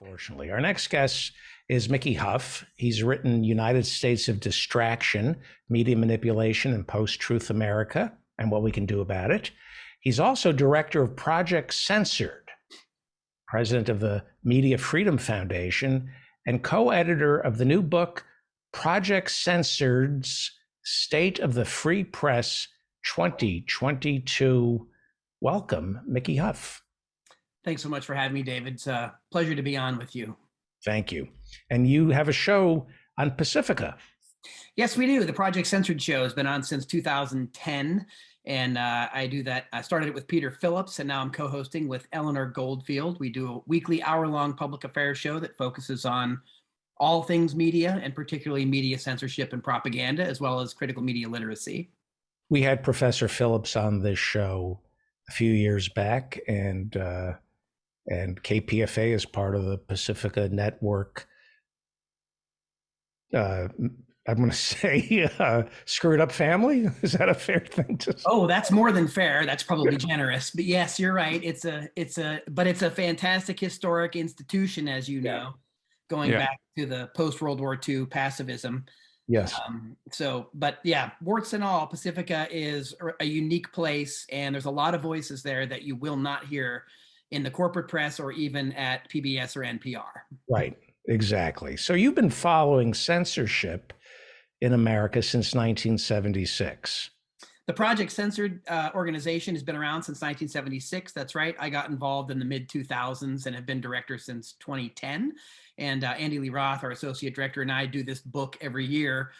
unfortunately. Our next guest is Mickey Huff. He's written United States of Distraction, Media Manipulation and Post-Truth America, and What We Can Do About It. He's also director of Project Censored, president of the Media Freedom Foundation, and co-editor of the new book, Project Censored's State of the Free Press 2022. Welcome, Mickey Huff. Thanks so much for having me, David. It's a pleasure to be on with you. Thank you. And you have a show on Pacifica. Yes, we do. The Project Censored show has been on since 2010. And I do that. I started it with Peter Phillips, and now I'm co-hosting with Eleanor Goldfield. We do a weekly hour-long public affairs show that focuses on all things media, and particularly media censorship and propaganda, as well as critical media literacy. We had Professor Phillips on this show a few years back, and KPFA is part of the Pacifica Network. I'm going to say screwed up family. Is that a fair thing to say? Oh, that's more than fair. That's probably generous. But yes, you're right. It's a fantastic historic institution, as you know, going back to the post-World War II pacifism. Yes. But yeah, warts and all, Pacifica is a unique place, and there's a lot of voices there that you will not hear in the corporate press or even at PBS or NPR. Right, exactly. So you've been following censorship in America since 1976. The Project Censored organization has been around since 1976. That's right. I got involved in the mid-2000s and have been director since 2010. And Andy Lee Roth, our associate director, and I do this book every year,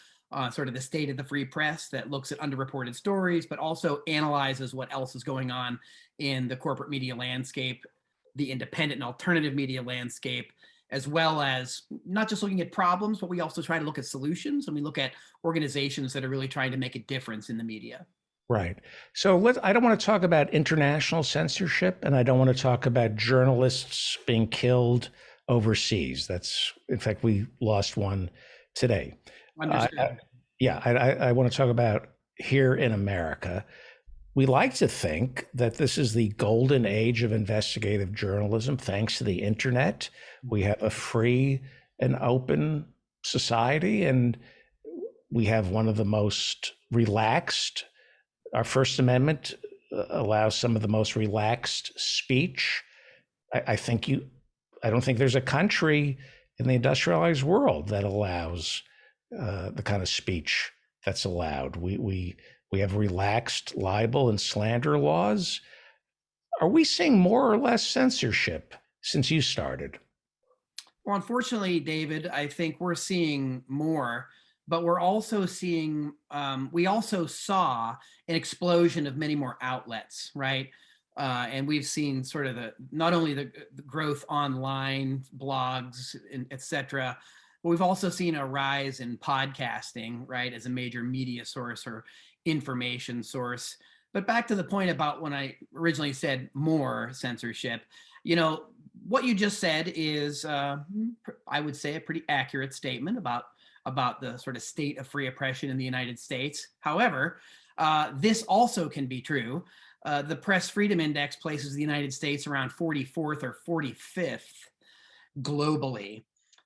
sort of the state of the free press, that looks at underreported stories, but also analyzes what else is going on in the corporate media landscape, the independent and alternative media landscape, as well as not just looking at problems, but we also try to look at solutions, and we look at organizations that are really trying to make a difference in the media. Right. So I don't want to talk about international censorship, and I don't want to talk about journalists being killed overseas. In fact, we lost one today. Understood. I want to talk about here in America. We like to think that this is the golden age of investigative journalism. Thanks to the internet, we have a free and open society, and we have one of the most relaxed. Our First Amendment allows some of the most relaxed speech. I don't think there's a country in the industrialized world that allows the kind of speech that's allowed. We have relaxed libel and slander laws. Are we seeing more or less censorship since you started? Well, unfortunately, David, I think we're seeing more, but we're also seeing, we also saw an explosion of many more outlets, right? And we've seen sort of not only the growth online, blogs, et cetera, but we've also seen a rise in podcasting, right, as a major media source or information source. But back to the point about when I originally said more censorship, what you just said is, I would say, a pretty accurate statement about the sort of state of free oppression in the United States. However, this also can be true. The Press Freedom Index places the United States around 44th or 45th globally.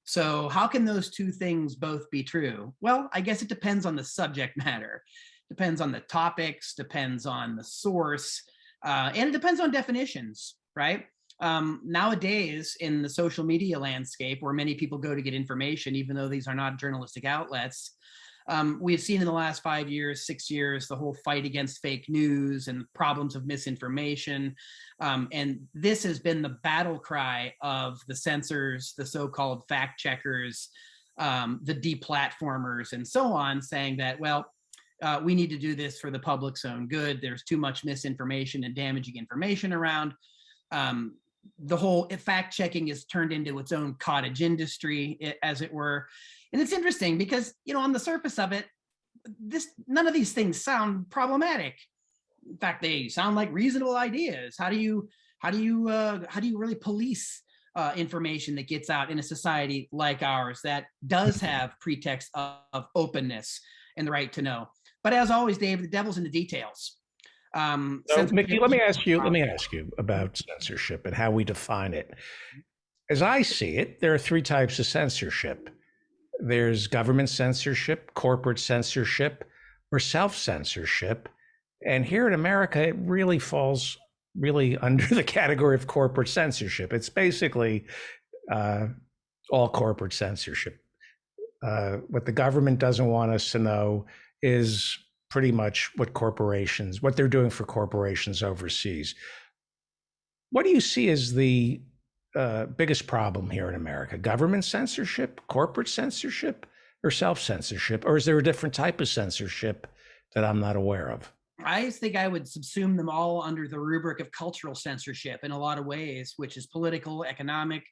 So how can those two things both be true? Well, I guess it depends on the subject matter, depends on the topics, depends on the source, and it depends on definitions, right? Nowadays, in the social media landscape, where many people go to get information, even though these are not journalistic outlets, we've seen in the last 5 years, 6 years, the whole fight against fake news and problems of misinformation. And this has been the battle cry of the censors, the so-called fact checkers, the deplatformers, and so on, saying that, well, we need to do this for the public's own good. There's too much misinformation and damaging information around. The whole fact checking is turned into its own cottage industry, as it were. And it's interesting because, on the surface of it, none of these things sound problematic. In fact, they sound like reasonable ideas. How do you really police information that gets out in a society like ours that does have pretext of openness and the right to know? But as always, Dave, the devil's in the details. So, Mickey, let me ask you about censorship and how we define it. As I see it, there are three types of censorship. There's government censorship, corporate censorship, or self-censorship. And here in America, it really falls really under the category of corporate censorship. It's basically uh, all corporate censorship. What the government doesn't want us to know is pretty much what they're doing for corporations overseas. What do you see as the biggest problem here in America? Government censorship, corporate censorship, or self censorship? Or is there a different type of censorship that I'm not aware of? I think I would subsume them all under the rubric of cultural censorship in a lot of ways, which is political, economic,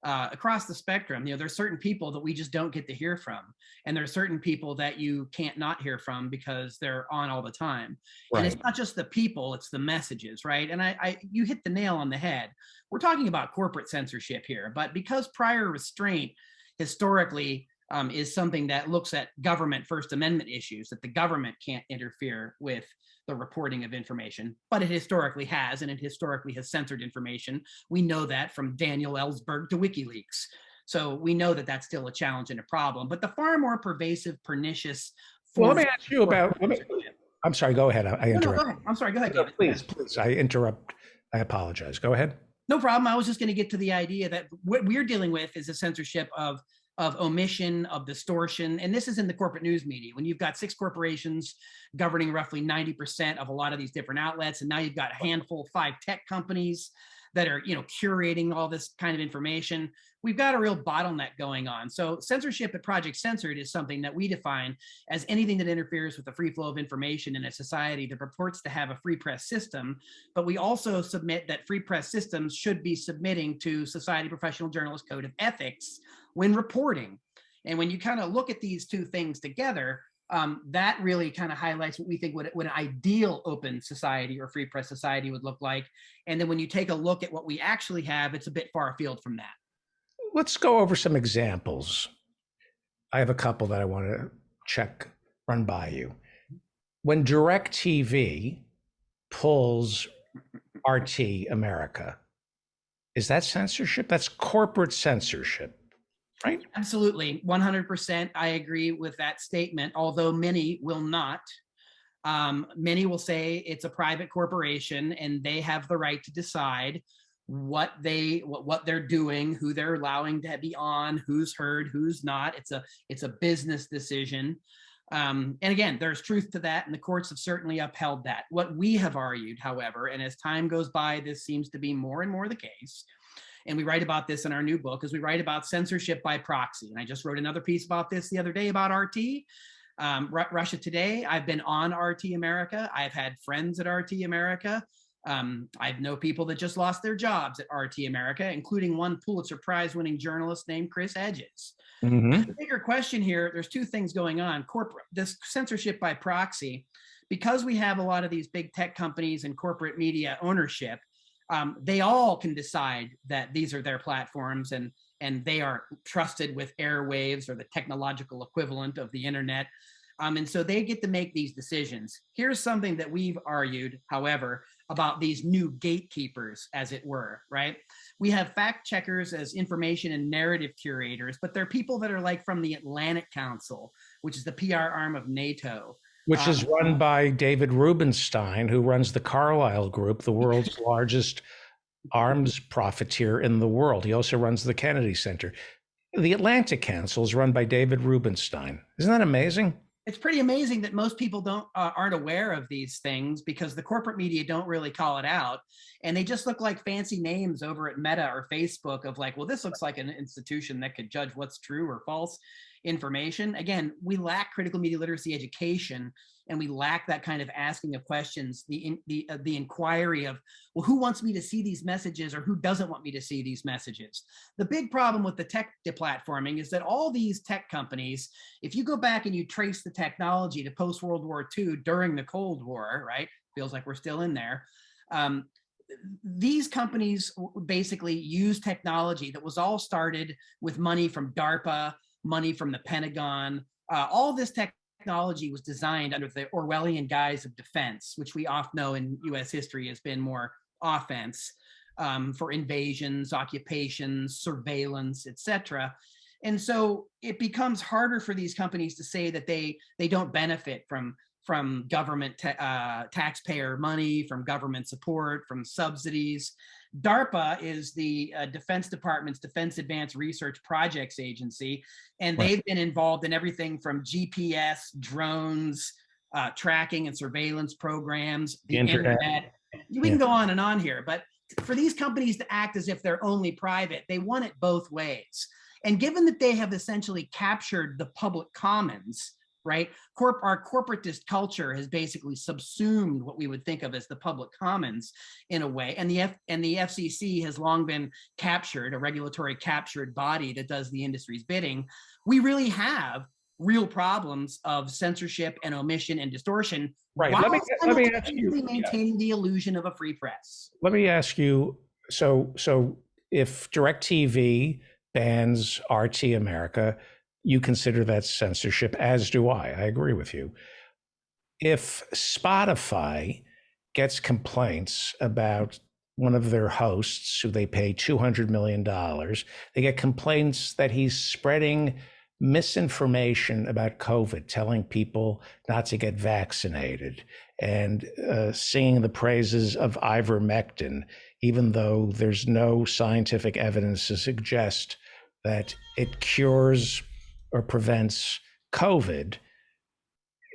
across the spectrum. There's certain people that we just don't get to hear from, and there are certain people that you can't not hear from because they're on all the time. And Right. it's not just the people; it's the messages, right? And you hit the nail on the head. We're talking about corporate censorship here, but because prior restraint historically is something that looks at government First Amendment issues, that the government can't interfere with the reporting of information, but it historically has, and it historically has censored information. We know that from Daniel Ellsberg to WikiLeaks. So we know that that's still a challenge and a problem. But the far more pervasive, pernicious Well, let me forms ask you of about. censorship. I'm sorry. Go ahead. I No, go interrupt. ahead. I'm sorry. Go ahead, No, David. please, please. I interrupt. I apologize. Go ahead. No problem. I was just going to get to the idea that what we're dealing with is a censorship of omission, of distortion, and this is in the corporate news media. When you've got 6 corporations governing roughly 90% of a lot of these different outlets, and now you've got a handful of 5 tech companies that are, curating all this kind of information. We've got a real bottleneck going on. So censorship at Project Censored is something that we define as anything that interferes with the free flow of information in a society that purports to have a free press system. But we also submit that free press systems should be submitting to Society Professional Journalist Code of Ethics when reporting. And when you kind of look at these two things together, that really kind of highlights what we think what an ideal open society or free press society would look like. And then when you take a look at what we actually have, it's a bit far afield from that. Let's go over some examples. I have a couple that I want to run by you. When DirecTV pulls RT America, is that censorship? That's corporate censorship, right? Absolutely, 100%. I agree with that statement, although many will not. Many will say it's a private corporation and they have the right to decide what they're doing, who they're allowing to be on, who's heard, who's not. It's a business decision. And again, there's truth to that, and the courts have certainly upheld that. What we have argued, however, and as time goes by, this seems to be more and more the case, and we write about this in our new book, is we write about censorship by proxy. And I just wrote another piece about this the other day about RT. Russia Today, I've been on RT America. I've had friends at RT America. I know people that just lost their jobs at RT America, including one Pulitzer Prize winning journalist named Chris Hedges. Mm-hmm. The bigger question here, there's two things going on. This censorship by proxy, because we have a lot of these big tech companies and corporate media ownership, they all can decide that these are their platforms and they are trusted with airwaves or the technological equivalent of the internet. And so they get to make these decisions. Here's something that we've argued, however, about these new gatekeepers, as it were, right? We have fact checkers as information and narrative curators, but they're people that are like from the Atlantic Council, which is the PR arm of NATO. Which is run by David Rubenstein, who runs the Carlyle Group, the world's largest arms profiteer in the world. He also runs the Kennedy Center. The Atlantic Council is run by David Rubenstein. Isn't that amazing? It's pretty amazing that most people aren't aware of these things because the corporate media don't really call it out, and they just look like fancy names over at Meta or Facebook of like, well, this looks like an institution that could judge what's true or false information. Again, we lack critical media literacy education, and we lack that kind of asking of questions, the inquiry of, well, who wants me to see these messages or who doesn't want me to see these messages? The big problem with the tech deplatforming is that all these tech companies, if you go back and you trace the technology to post-World War II during the Cold War, right? Feels like we're still in there. These companies basically use technology that was all started with money from DARPA, money from the Pentagon. All this technology was designed under the Orwellian guise of defense, which we often know in US history has been more offense. for invasions, occupations, surveillance, etc. And so it becomes harder for these companies to say that they don't benefit from government taxpayer money, from government support, from subsidies. DARPA is the Defense Department's Defense Advanced Research Projects Agency, and they've been involved in everything from GPS, drones, tracking and surveillance programs, the internet. We can go on and on here, but for these companies to act as if they're only private, they want it both ways. And given that they have essentially captured the public commons, right? Our corporatist culture has basically subsumed what we would think of as the public commons in a way. And the FCC has long been captured, a regulatory captured body that does the industry's bidding. We really have real problems of censorship and omission and distortion, right? while Let me ask you, maintaining the illusion of a free press. Let me ask you, so if DirecTV bans RT America, you consider that censorship, as do I. I agree with you. If Spotify gets complaints about one of their hosts who they pay $200 million, they get complaints that he's spreading misinformation about COVID, telling people not to get vaccinated, and singing the praises of ivermectin, even though there's no scientific evidence to suggest that it cures or prevents COVID.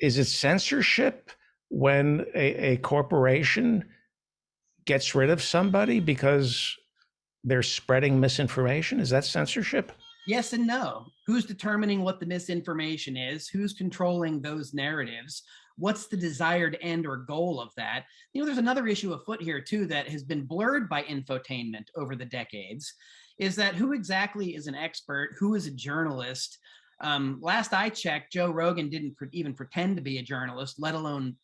Is it censorship when a corporation gets rid of somebody because they're spreading misinformation? Is that censorship? Yes and no. Who's determining what the misinformation is? Who's controlling those narratives? What's the desired end or goal of that? There's another issue afoot here too that has been blurred by infotainment over the decades, is that who exactly is an expert? Who is a journalist? Last I checked, Joe Rogan didn't even pretend to be a journalist, let alone,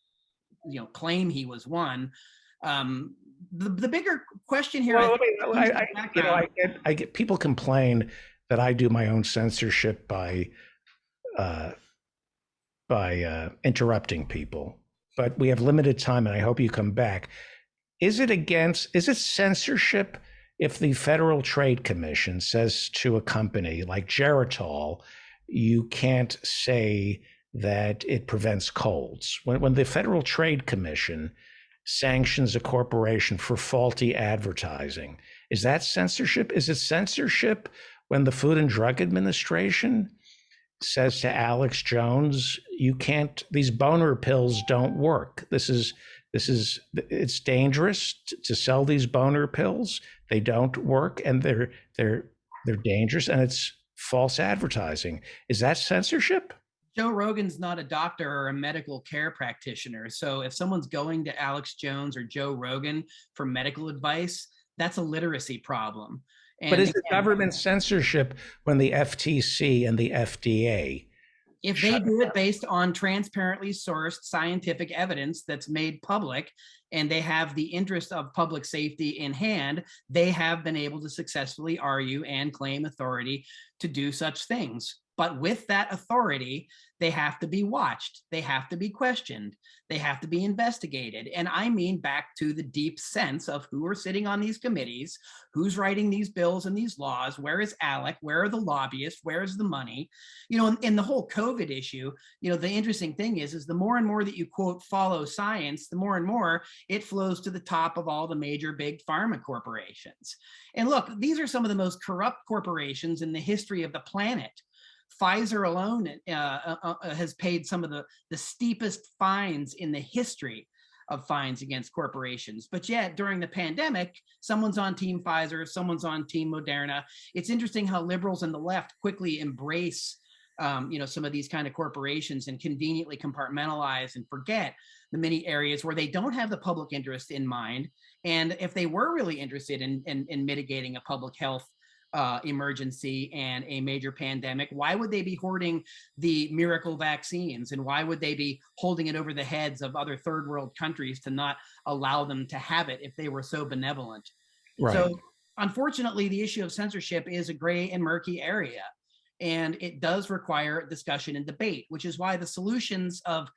claim he was one. The bigger question here, I get people complain that I do my own censorship by interrupting people, but we have limited time, and I hope you come back. Is it censorship if the Federal Trade Commission says to a company like Geritol, you can't say that it prevents colds? When the Federal Trade Commission sanctions a corporation for faulty advertising, is that censorship? Is it censorship when the Food and Drug Administration says to Alex Jones, you can't, these boner pills don't work. It's dangerous to sell these boner pills. They don't work, and they're dangerous, and it's false advertising. Is that censorship? Joe Rogan's not a doctor or a medical care practitioner. So if someone's going to Alex Jones or Joe Rogan for medical advice, that's a literacy problem. But is it government censorship when the FTC and the FDA, if they do it based on transparently sourced scientific evidence that's made public, and they have the interest of public safety in hand, they have been able to successfully argue and claim authority to do such things. But with that authority, they have to be watched. They have to be questioned. They have to be investigated. And I mean back to the deep sense of who are sitting on these committees, who's writing these bills and these laws, where is ALEC, where are the lobbyists, where is the money? In the whole COVID issue, the interesting thing is the more and more that you, quote, follow science, the more and more it flows to the top of all the major big pharma corporations. And look, these are some of the most corrupt corporations in the history of the planet. Pfizer alone has paid some of the steepest fines in the history of fines against corporations. But yet, during the pandemic, someone's on Team Pfizer, someone's on Team Moderna. It's interesting how liberals and the left quickly embrace some of these kind of corporations and conveniently compartmentalize and forget the many areas where they don't have the public interest in mind. And if they were really interested in mitigating a public health emergency and a major pandemic, why would they be hoarding the miracle vaccines? And why would they be holding it over the heads of other third world countries to not allow them to have it if they were so benevolent? Right. So unfortunately, the issue of censorship is a gray and murky area. And it does require discussion and debate, which is why the solutions of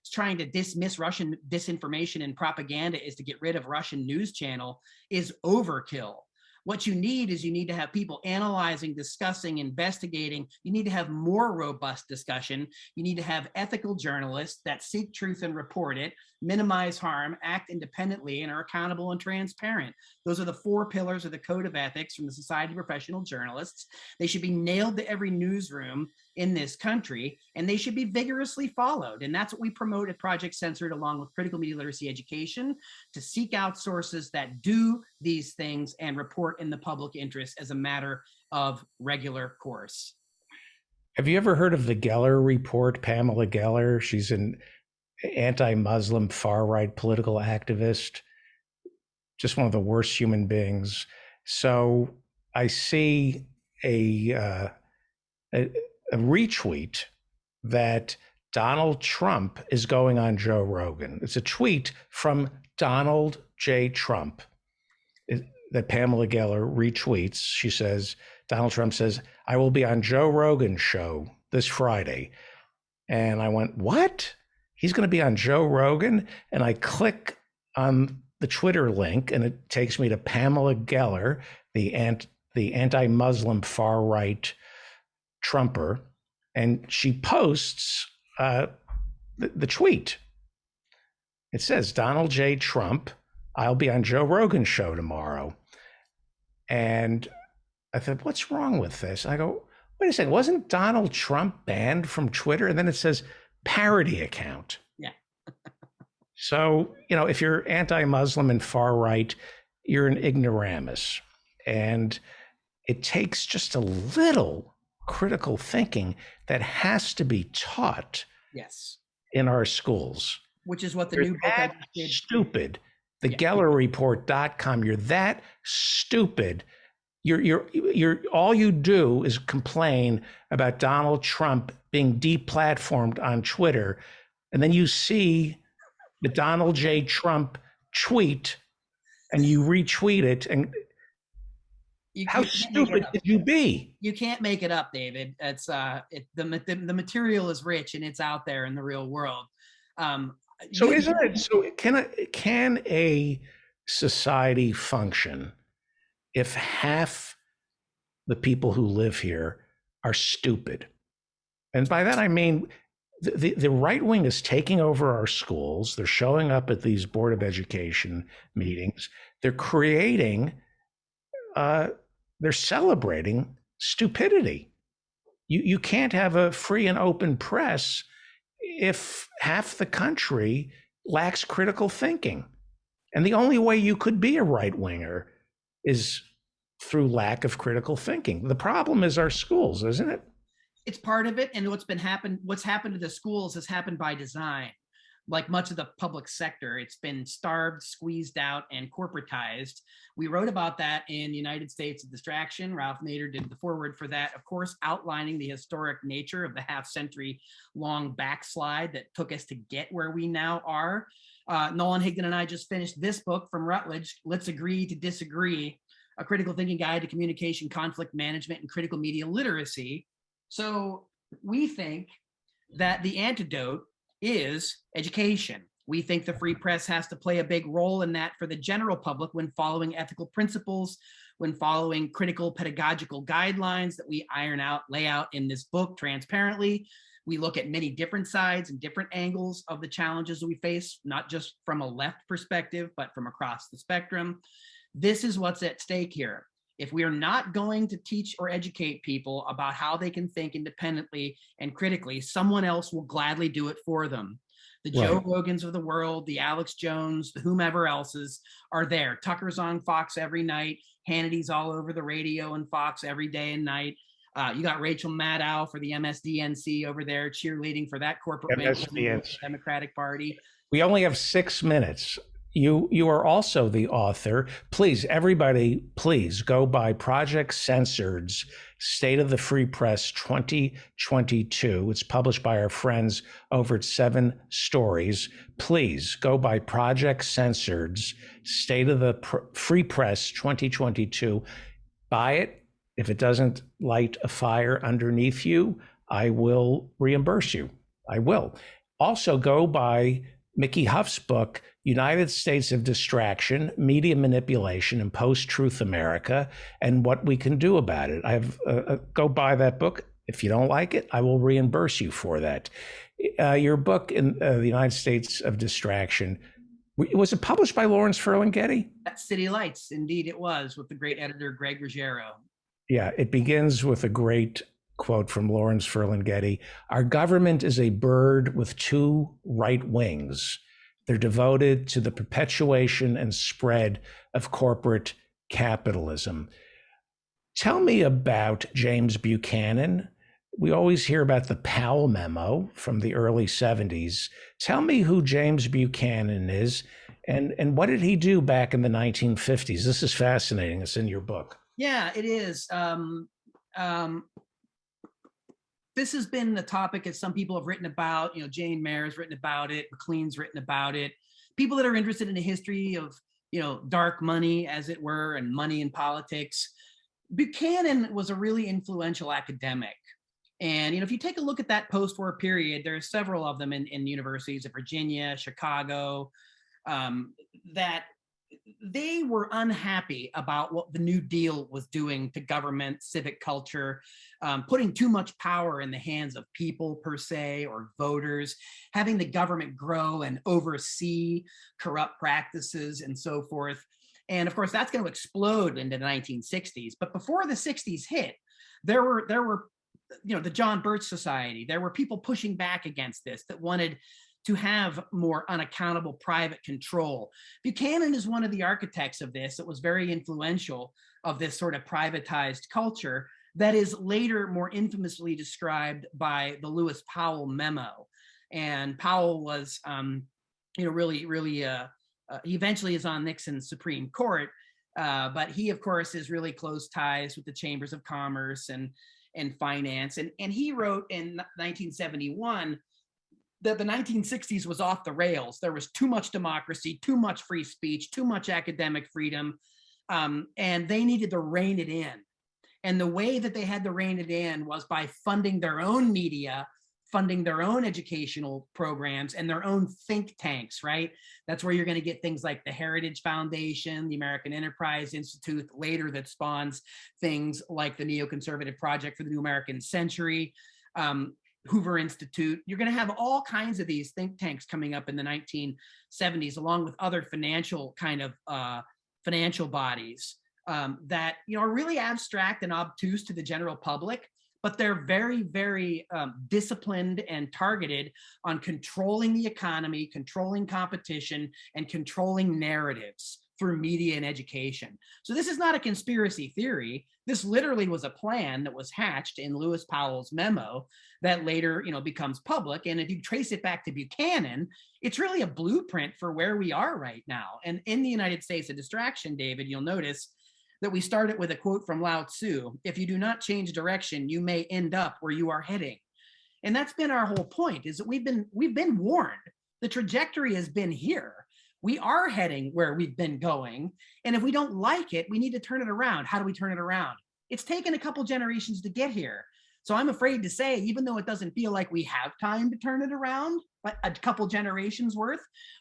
trying to dismiss Russian disinformation and propaganda is to get rid of Russian news channel is overkill. What you need is you need to have people analyzing, discussing, investigating. You need to have more robust discussion. You need to have ethical journalists that seek truth and report it, minimize harm, act independently, and are accountable and transparent. Those are the 4 pillars of the code of ethics from the Society of Professional Journalists. They should be nailed to every newsroom in this country, and they should be vigorously followed. And that's what we promote at Project Censored, along with critical media literacy education, to seek out sources that do these things and report in the public interest as a matter of regular course. Have you ever heard of the Geller Report, Pamela Geller? She's an anti-Muslim, far-right political activist, just one of the worst human beings. So I see a retweet that Donald Trump is going on Joe Rogan. It's a tweet from Donald J. Trump that Pamela Geller retweets. She says, Donald Trump says, "I will be on Joe Rogan's show this Friday." And I went, what? He's going to be on Joe Rogan? And I click on the Twitter link and it takes me to Pamela Geller, the anti-Muslim far-right Trumper, and she posts the tweet. It says, Donald J. Trump, I'll be on Joe Rogan's show tomorrow. And I thought, what's wrong with this? I go, wait a second, wasn't Donald Trump banned from Twitter? And then it says parody account. Yeah. So, if you're anti-Muslim and far right, you're an ignoramus. And it takes just a little critical thinking that has to be taught in our schools. Which is what the new book I just did. Stupid. The GellerReport.com. You're that stupid. You're all you do is complain about Donald Trump being deplatformed on Twitter, and then you see the Donald J. Trump tweet and you retweet it, and how stupid could you be? You can't make it up, David. It's the material is rich and it's out there in the real world. So isn't it? So can a society function if half the people who live here are stupid? And by that I mean the right wing is taking over our schools. They're showing up at these Board of Education meetings. They're creating. They're celebrating stupidity. You can't have a free and open press if half the country lacks critical thinking. And the only way you could be a right winger is through lack of critical thinking. The problem is our schools, isn't it? It's part of it. And what's happened to the schools has happened by design. Like much of the public sector, it's been starved, squeezed out, and corporatized. We wrote about that in United States of Distraction. Ralph Nader did the foreword for that, of course, outlining the historic nature of the half-century long backslide that took us to get where we now are. Nolan Higdon and I just finished this book from Routledge, Let's Agree to Disagree, A Critical Thinking Guide to Communication, Conflict Management, and Critical Media Literacy. So we think that the antidote is education. We think the free press has to play a big role in that for the general public when following ethical principles, when following critical pedagogical guidelines that we lay out in this book transparently. We look at many different sides and different angles of the challenges that we face, not just from a left perspective, but from across the spectrum. This is what's at stake here. If we are not going to teach or educate people about how they can think independently and critically, someone else will gladly do it for them. The Joe Rogans of the world, the Alex Jones, the whomever else's are there. Tucker's on Fox every night. Hannity's all over the radio and Fox every day and night. You got Rachel Maddow for the MSDNC over there cheerleading for that corporate Democratic Party. We only have 6 minutes. You are also the author. Please, everybody, please go by Project Censored's State of the Free Press 2022. It's published by our friends over at 7 Stories. Please go by Project Censored's State of the Free Press 2022. Buy it. If it doesn't light a fire underneath you, I will reimburse you. I will. Also, go by Mickey Huff's book, United States of Distraction, Media Manipulation, and Post-Truth America, and What We Can Do About It. Go buy that book. If you don't like it, I will reimburse you for that. Your book, in the United States of Distraction, was it published by Lawrence Ferlinghetti? City Lights, indeed it was, with the great editor Greg Ruggiero. Yeah, it begins with a great quote from Lawrence Ferlinghetti. Our government is a bird with two right wings. They're devoted to the perpetuation and spread of corporate capitalism. Tell me about James Buchanan. We always hear about the Powell memo from the early 70s. Tell me who James Buchanan is and what did he do back in the 1950s? This is fascinating. It's in your book. Yeah, it is. This has been the topic that some people have written about. You know, Jane Mayer's written about it, McLean's written about it. People that are interested in the history of, dark money, as it were, and money in politics. Buchanan was a really influential academic. And, if you take a look at that post-war period, there are several of them in universities of Virginia, Chicago, that they were unhappy about what the New Deal was doing to government, civic culture, putting too much power in the hands of people per se, or voters, having the government grow and oversee corrupt practices and so forth. And of course, that's going to explode into the 1960s. But before the 60s hit, there were the John Birch Society. There were people pushing back against this that wanted to have more unaccountable private control. Buchanan is one of the architects of this. It was very influential of this sort of privatized culture that is later more infamously described by the Lewis Powell memo. And Powell was, really, he eventually is on Nixon's Supreme Court, but he, of course, is really close ties with the chambers of commerce and finance. And he wrote in 1971 that the 1960s was off the rails. There was too much democracy, too much free speech, too much academic freedom, and they needed to rein it in. And the way that they had to rein it in was by funding their own media, funding their own educational programs, and their own think tanks, right? That's where you're going to get things like the Heritage Foundation, the American Enterprise Institute, later that spawns things like the Neoconservative Project for the New American Century, Hoover Institute. You're going to have all kinds of these think tanks coming up in the 1970s, along with other financial bodies that are really abstract and obtuse to the general public, but they're very, very disciplined and targeted on controlling the economy, controlling competition, and controlling narratives through media and education. So this is not a conspiracy theory. This literally was a plan that was hatched in Lewis Powell's memo that later, becomes public. And if you trace it back to Buchanan, it's really a blueprint for where we are right now. And in the United States of Distraction, David, you'll notice that we started with a quote from Lao Tzu: if you do not change direction, you may end up where you are heading. And that's been our whole point, is that we've been warned. The trajectory has been here. We are heading where we've been going. And if we don't like it, we need to turn it around. How do we turn it around? It's taken a couple generations to get here. So I'm afraid to say, even though it doesn't feel like we have time to turn it around, like a couple generations worth,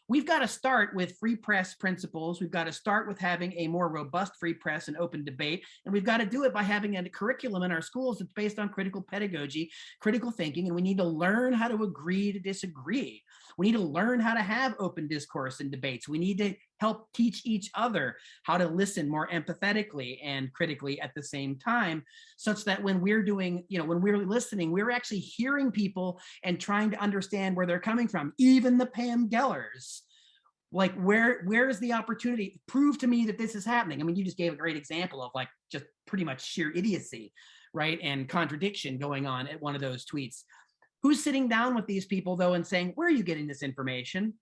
we've got to start with free press principles. We've got to start with having a more robust free press and open debate. And we've got to do it by having a curriculum in our schools that's based on critical pedagogy, critical thinking, and we need to learn how to agree to disagree. We need to learn how to have open discourse and debates. We need to help teach each other how to listen more empathetically and critically at the same time, such that when we're doing, when we're listening, we're actually hearing people and trying to understand where they're coming from. Even the Pam Gellers, like where is the opportunity? Prove to me that this is happening. I mean, you just gave a great example of like just pretty much sheer idiocy, right? And contradiction going on at one of those tweets. Who's sitting down with these people though and saying, where are you getting this information?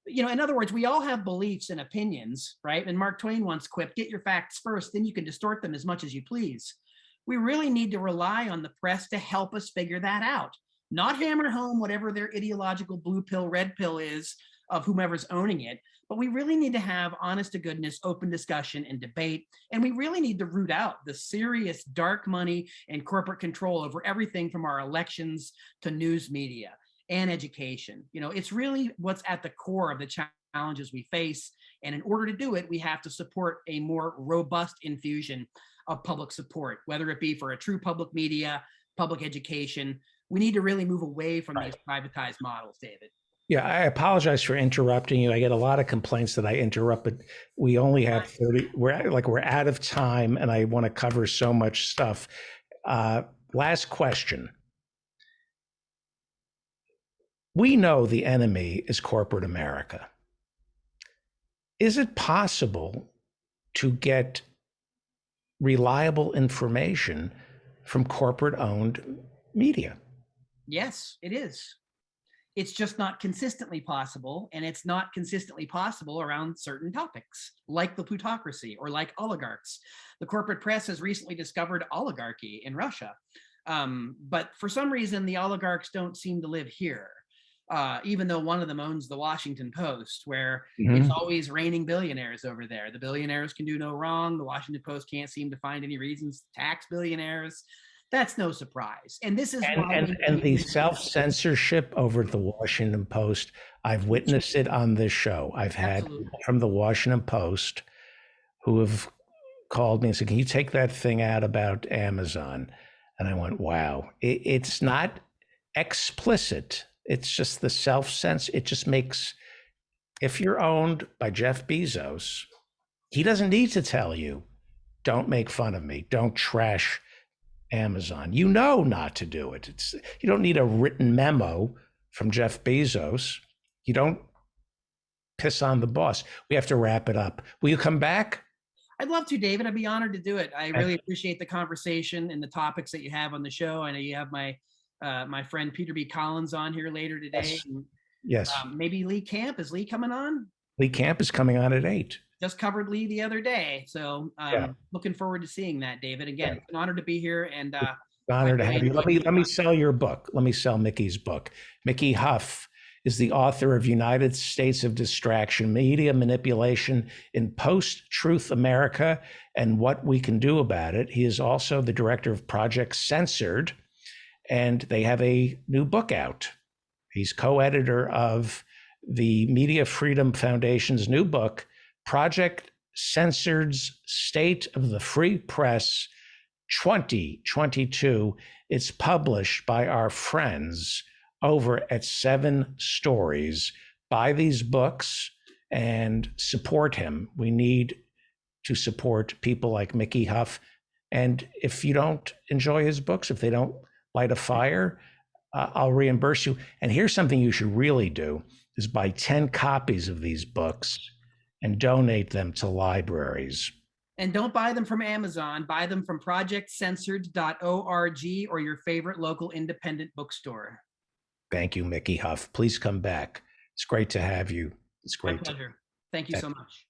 In other words, we all have beliefs and opinions, right? And Mark Twain once quipped, get your facts first, then you can distort them as much as you please. We really need to rely on the press to help us figure that out, not hammer home whatever their ideological blue pill, red pill is of whomever's owning it. But we really need to have honest to goodness, open discussion and debate. And we really need to root out the serious dark money and corporate control over everything from our elections to news media. and education. It's really what's at the core of the challenges we face. And in order to do it, we have to support a more robust infusion of public support, whether it be for a true public media, public education. We need to really move away from these privatized models, David. Yeah, I apologize for interrupting you. I get a lot of complaints that I interrupt, but we only have 30. We're out of time, and I want to cover so much stuff. Last question. We know the enemy is corporate America. Is it possible to get reliable information from corporate-owned media? Yes, it is. It's just not consistently possible, and it's not consistently possible around certain topics, like the plutocracy or like oligarchs. The corporate press has recently discovered oligarchy in Russia. But for some reason, the oligarchs don't seem to live here, even though one of them owns the Washington Post, where it's always raining billionaires over there. The billionaires can do no wrong. The Washington Post can't seem to find any reasons to tax billionaires. That's no surprise. And this is why and the self-censorship over at the Washington Post, I've witnessed it on this show. I've had people from the Washington Post who have called me and said, "Can you take that thing out about Amazon?" And I went, wow. It's not explicit. It's just the self-sense. It just makes, if you're owned by Jeff Bezos, he doesn't need to tell you, don't make fun of me, don't trash Amazon. You know not to do it. You don't need a written memo from Jeff Bezos. You don't piss on the boss. We have to wrap it up. Will you come back? I'd love to, David. I'd be honored to do it. I really appreciate the conversation and the topics that you have on the show. I know you have my my friend Peter B. Collins on here later today. Yes. Maybe Lee Camp. Is Lee coming on? Lee Camp is coming on at 8. Just covered Lee the other day. So looking forward to seeing that, David. Again, an honor to be here. And honor to have you. Let me sell your book. Let me sell Mickey's book. Mickey Huff is the author of United States of Distraction, Media Manipulation in Post-Truth America and What We Can Do About It. He is also the director of Project Censored, and they have a new book out. He's co-editor of the Media Freedom Foundation's new book, Project Censored's State of the Free Press 2022. It's published by our friends over at 7 Stories. Buy these books and support him. We need to support people like Mickey Huff. And if you don't enjoy his books, if they don't light a fire, I'll reimburse you. And here's something you should really do, is buy 10 copies of these books and donate them to libraries. And don't buy them from Amazon. Buy them from projectcensored.org or your favorite local independent bookstore. Thank you, Mickey Huff. Please come back. It's great to have you. It's great. My pleasure. Thank you so much.